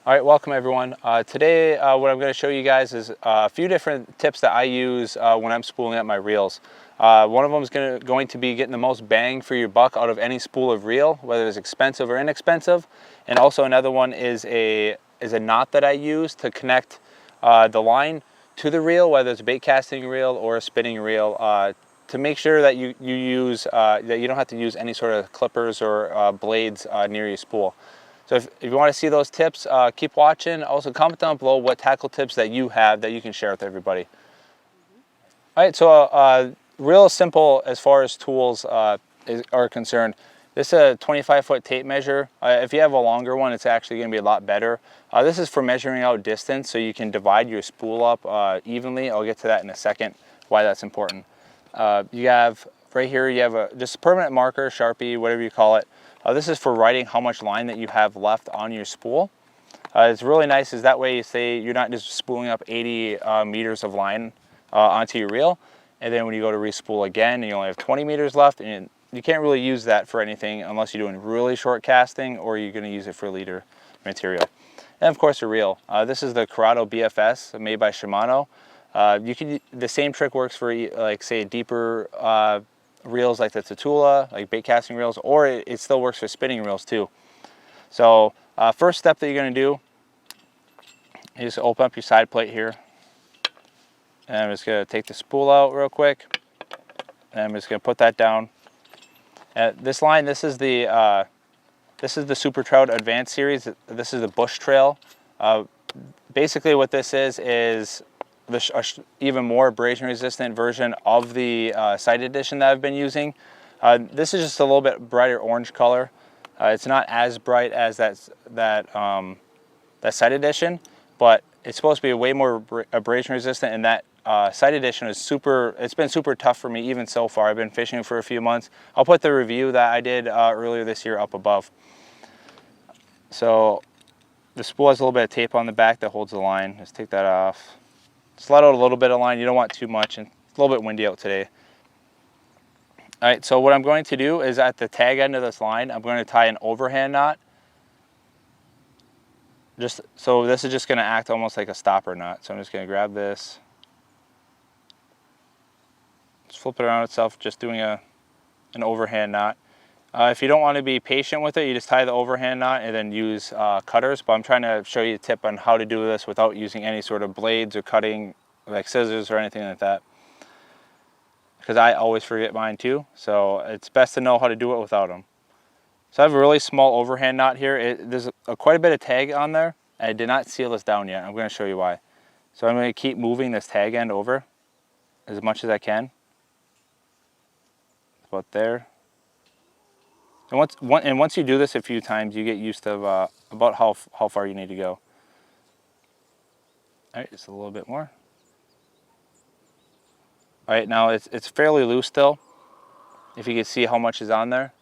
All right, welcome everyone. Today what I'm going to show you guys is a few different tips that I use when I'm spooling up my reels. One of them is going to be getting the most bang for your buck out of any spool of reel, whether it's expensive or inexpensive. And also another one is a knot that I use to connect the line to the reel, whether it's a bait casting reel or a spinning reel, to make sure that you don't have to use any sort of clippers or blades near your spool. So if you want to see those tips, keep watching. Also comment down below what tackle tips that you have that you can share with everybody. All right, so real simple as far as tools are concerned. This is a 25-foot tape measure. If you have a longer one, it's actually going to be a lot better. This is for measuring out distance so you can divide your spool up evenly. I'll get to that in a second, why that's important. You have right here, you have just a permanent marker, Sharpie, whatever you call it. This is for writing how much line that you have left on your spool. It's really nice is that way you say you're not just spooling up 80 meters of line onto your reel, and then when you go to respool again you only have 20 meters left, and you can't really use that for anything unless you're doing really short casting or you're going to use it for leader material. And of course a reel. This is the Curado BFS made by Shimano. The same trick works for like say deeper reels like the Tatula, like bait casting reels, or it still works for spinning reels too. So first step that you're going to do is open up your side plate here, and I'm just going to take the spool out real quick, and I'm just going to put that down. This line, this is the Super Trout Advanced series. This is the Bush Trail. Basically what this is the even more abrasion resistant version of the sight edition that I've been using. This is just a little bit brighter orange color. It's not as bright as that sight edition, but it's supposed to be way more abrasion resistant, and that sight edition is it's been super tough for me even so far. I've been fishing for a few months. I'll put the review that I did earlier this year up above. So the spool has a little bit of tape on the back that holds the line. Just take that off. Just let out a little bit of line. You don't want too much, and it's a little bit windy out today. All right, so what I'm going to do is at the tag end of this line, I'm going to tie an overhand knot. So this is just going to act almost like a stopper knot. So I'm just going to grab this, just flip it around itself, just doing an overhand knot. If you don't want to be patient with it, you just tie the overhand knot and then use cutters. But I'm trying to show you a tip on how to do this without using any sort of blades or cutting, like scissors or anything like that. Because I always forget mine too. So it's best to know how to do it without them. So I have a really small overhand knot here. There's quite a bit of tag on there. I did not seal this down yet. I'm going to show you why. So I'm going to keep moving this tag end over as much as I can. About there. And once you do this a few times, you get used to about how far you need to go. All right, just a little bit more. All right, now it's fairly loose still. If you can see how much is on there.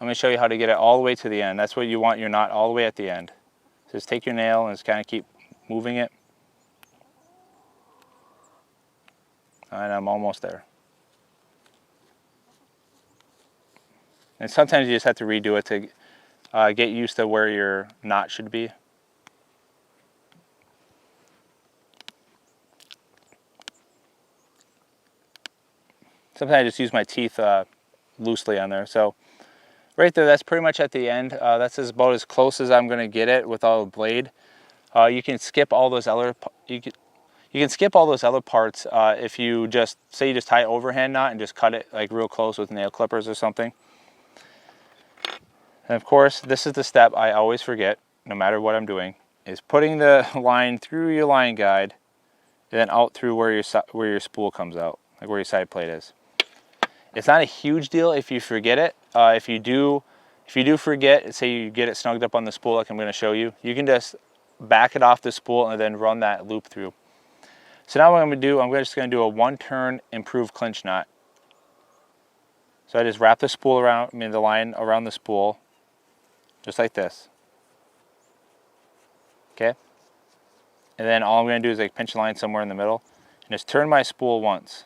I'm going to show you how to get it all the way to the end. That's what you want your knot all the way at the end. So just take your nail and just kind of keep moving it. And I'm almost there. And sometimes you just have to redo it to get used to where your knot should be. Sometimes I just use my teeth loosely on there. So right there, that's pretty much at the end. That's about as close as I'm going to get it without a blade. You can skip all those other you can skip all those other parts if you just say you just tie an overhand knot and just cut it like real close with nail clippers or something. And of course, this is the step I always forget, no matter what I'm doing, is putting the line through your line guide and then out through where your spool comes out, like where your side plate is. It's not a huge deal if you forget it. If you do forget, say you get it snugged up on the spool like I'm going to show you, you can just back it off the spool and then run that loop through. So now what I'm going to do, I'm just going to do a one-turn improved clinch knot. So I just wrap the spool around, the line around the spool, just like this. Okay? And then all I'm going to do is like pinch a line somewhere in the middle and just turn my spool once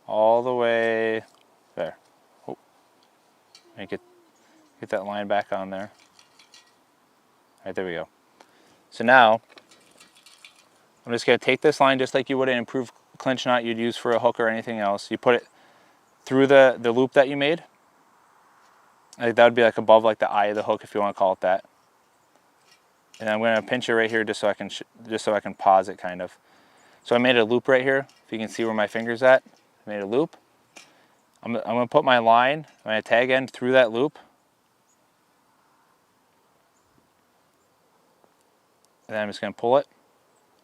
all the way there. Oh. And get that line back on there. Right, there we go. So now I'm just going to take this line just like you would an improved clinch knot you'd use for a hook or anything else. You put it through the loop that you made. Like that would be like above like the eye of the hook, if you want to call it that. And I'm going to pinch it right here just so I can pause it kind of. So I made a loop right here. If you can see where my finger's at, I made a loop. I'm going to put my line, my tag end through that loop. And then I'm just going to pull it.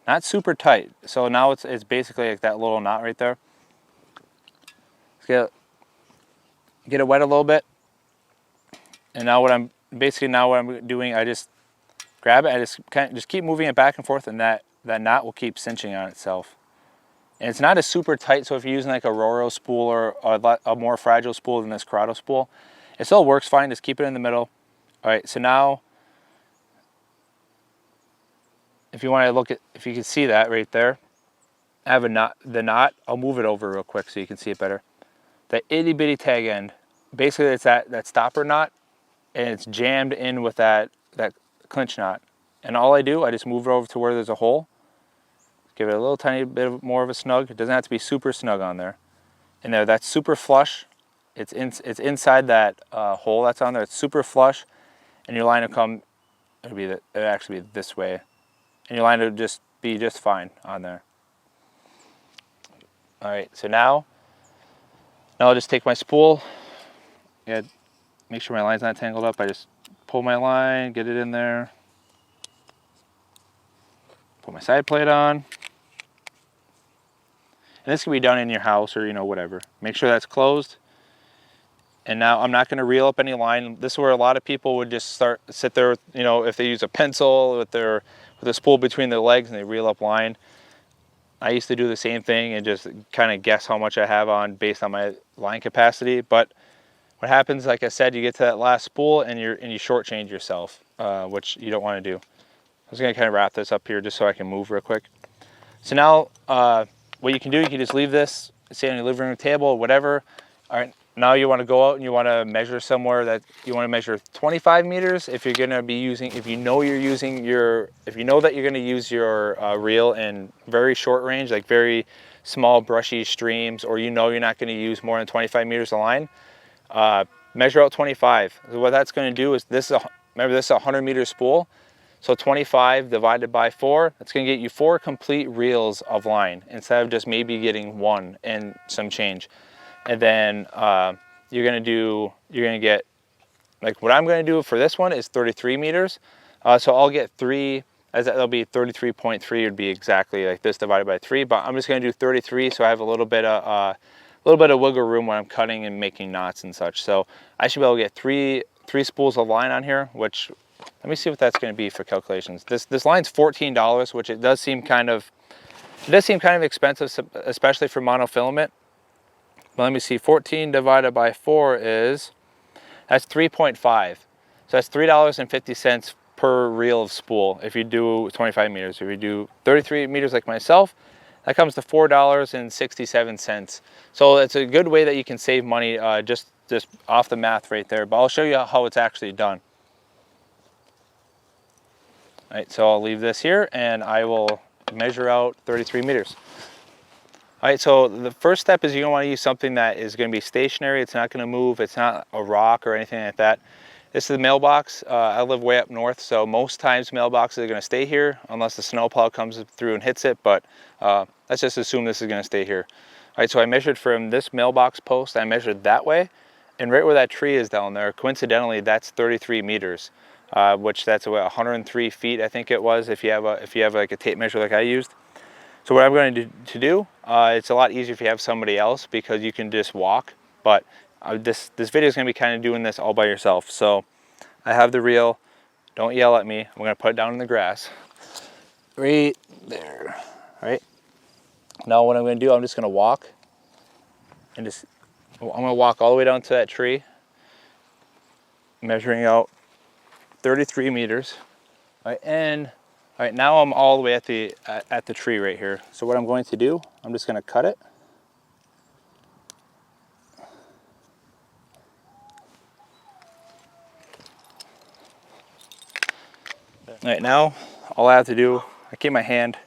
Not super tight. So now it's basically like that little knot right there. Let's get it wet a little bit. And now what I'm doing, I just grab it, I just keep moving it back and forth, and that knot will keep cinching on itself. And it's not a super tight, so if you're using like a Roro spool or a more fragile spool than this Curado spool, it still works fine. Just keep it in the middle. All right, so now if you want to look at, if you can see that right there, I have the knot, I'll move it over real quick so you can see it better. That itty bitty tag end, basically it's that stopper knot, and it's jammed in with that clinch knot. And all I do, I just move it over to where there's a hole, give it a little tiny bit more of a snug. It doesn't have to be super snug on there. And there, that's super flush. It's inside that hole that's on there. It's super flush, and your line will come. It'll actually be this way, and your line will just be just fine on there. All right, so now I'll just take my spool. Yeah, make sure my line's not tangled up. I just pull my line, get it in there, put my side plate on. And this can be done in your house or, whatever. Make sure that's closed. And now I'm not going to reel up any line. This is where a lot of people would just sit there, if they use a pencil with a spool between their legs and they reel up line. I used to do the same thing and just kind of guess how much I have on based on my line capacity. But what happens, like I said, you get to that last spool and you shortchange yourself, which you don't want to do. I was going to kind of wrap this up here just so I can move real quick. So now what you can do, you can just leave this, say on your living room table or whatever. All right, now you want to go out and you want to measure somewhere that you want to measure 25 meters. If you're going to be using, if you know that you're going to use your reel in very short range, like very small brushy streams, or you're not going to use more than 25 meters of line, measure out 25. So what that's going to do is remember this is a 100 meter spool. So 25 divided by 4, that's going to get you 4 complete reels of line instead of just maybe getting 1 and some change. And then you're going to get, like what I'm going to do for this one is 33 meters. So I'll get 3, that'll be 33.3 would be exactly like this divided by 3. But I'm just going to do 33 so I have a little bit of wiggle room when I'm cutting and making knots and such. So I should be able to get three spools of line on here, which, let me see what that's going to be for calculations. This line's $14, which it does seem kind of expensive, especially for monofilament. But let me see, 14 divided by 4 that's 3.5. So that's $3.50 per reel of spool if you do 25 meters. If you do 33 meters like myself, that comes to $4.67. So it's a good way that you can save money just off the math right there. But I'll show you how it's actually done. All right, so I'll leave this here and I will measure out 33 meters. All right, so the first step is you're going to want to use something that is going to be stationary. It's not going to move. It's not a rock or anything like that. This is the mailbox. I live way up north, so most times mailboxes are going to stay here unless the snowplow comes through and hits it, but let's just assume this is going to stay here. All right, so I measured from this mailbox post, I measured that way, and right where that tree is down there, coincidentally, that's 33 meters. Which that's what, 103 feet, I think it was, if you have like a tape measure like I used. So what I'm going to do, it's a lot easier if you have somebody else because you can just walk. But this video is going to be kind of doing this all by yourself. So I have the reel. Don't yell at me. I'm going to put it down in the grass, right there. All right. Now what I'm going to do, I'm just going to walk, and I'm going to walk all the way down to that tree, measuring out 33 meters. All right, and all right, now I'm all the way at the tree right here. So what I'm going to do, I'm just going to cut it. All right, now all I have to do, I keep my hand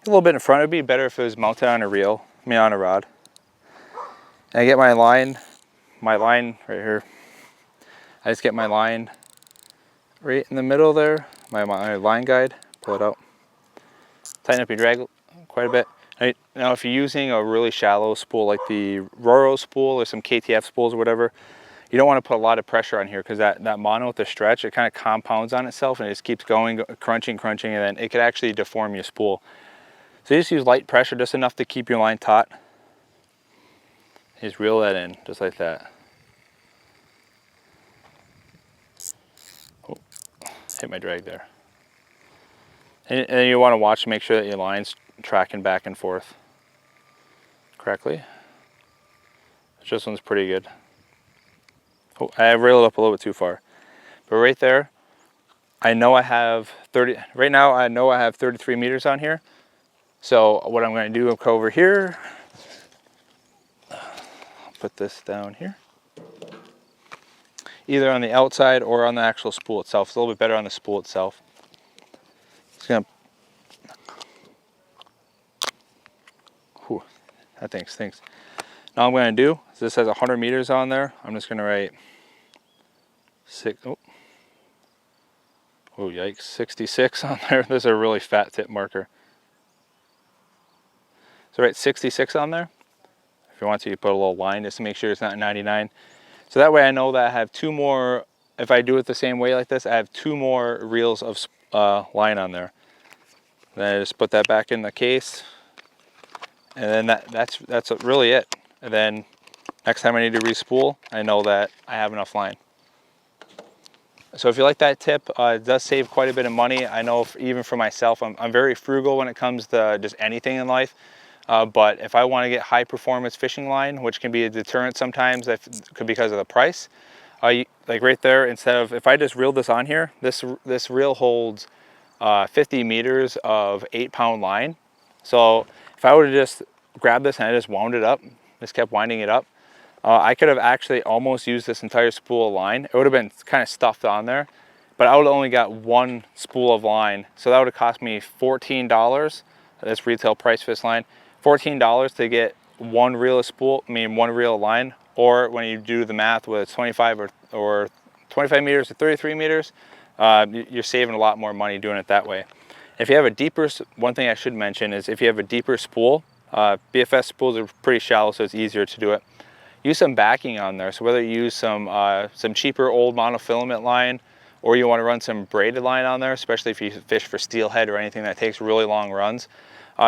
a little bit in front. It'd be better if it was mounted on a reel, I mean on a rod. And I get my line right here. I just get my line right in the middle there, my line guide, pull it out. Tighten up your drag quite a bit. Right, now if you're using a really shallow spool like the Roro spool or some KTF spools or whatever, you don't want to put a lot of pressure on here because that mono with the stretch, it kind of compounds on itself and it just keeps going, crunching, and then it could actually deform your spool. So you just use light pressure, just enough to keep your line taut. Just reel that in, just like that. Oh, hit my drag there. And then you want to watch to make sure that your line's tracking back and forth correctly. This one's pretty good. Oh, I reeled up a little bit too far. But right there, I know I have 30, right now I know I have 33 meters on here. So what I'm going to do, I'll go over here. I'll put this down here. Either on the outside or on the actual spool itself. It's a little bit better on the spool itself. Just gonna, whew, that thing stinks. Now I'm going to do, this has 100 meters on there. I'm just going to write oh yikes, 66 on there. This is a really fat tip marker. So write 66 on there. If you want to, you put a little line just to make sure it's not 99. So that way I know that I have two more, if I do it the same way like this, I have two more reels of line on there. Then I just put that back in the case. And then that's really it. And then next time I need to re-spool, I know that I have enough line. So if you like that tip, it does save quite a bit of money. I know even for myself, I'm very frugal when it comes to just anything in life. But if I want to get high performance fishing line, which can be a deterrent sometimes, that could be because of the price, like right there, instead of, if I just reeled this on here, this reel holds 50 meters of 8-pound line. So if I would have just grabbed this and I just wound it up, just kept winding it up, I could have actually almost used this entire spool of line. It would have been kind of stuffed on there, but I would have only got one spool of line. So that would have cost me $14. That's retail price for this line. $14 to get one reel of spool, one reel of line, or when you do the math with 25 or 25 meters or 33 meters, you're saving a lot more money doing it that way. If you have a deeper, one thing I should mention is if you have a deeper spool, BFS spools are pretty shallow, so it's easier to do it. Use some backing on there. So whether you use some cheaper old monofilament line, or you want to run some braided line on there, especially if you fish for steelhead or anything that takes really long runs,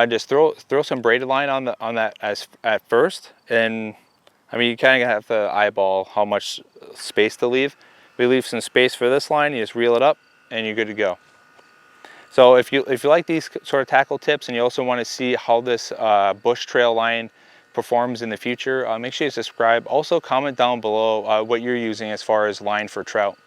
just throw some braided line on that at first. And I mean, you kind of have to eyeball how much space to leave. We leave some space for this line, you just reel it up and you're good to go. So if you like these sort of tackle tips and you also want to see how this bush trail line performs in the future, make sure you subscribe. Also comment down below what you're using as far as line for trout.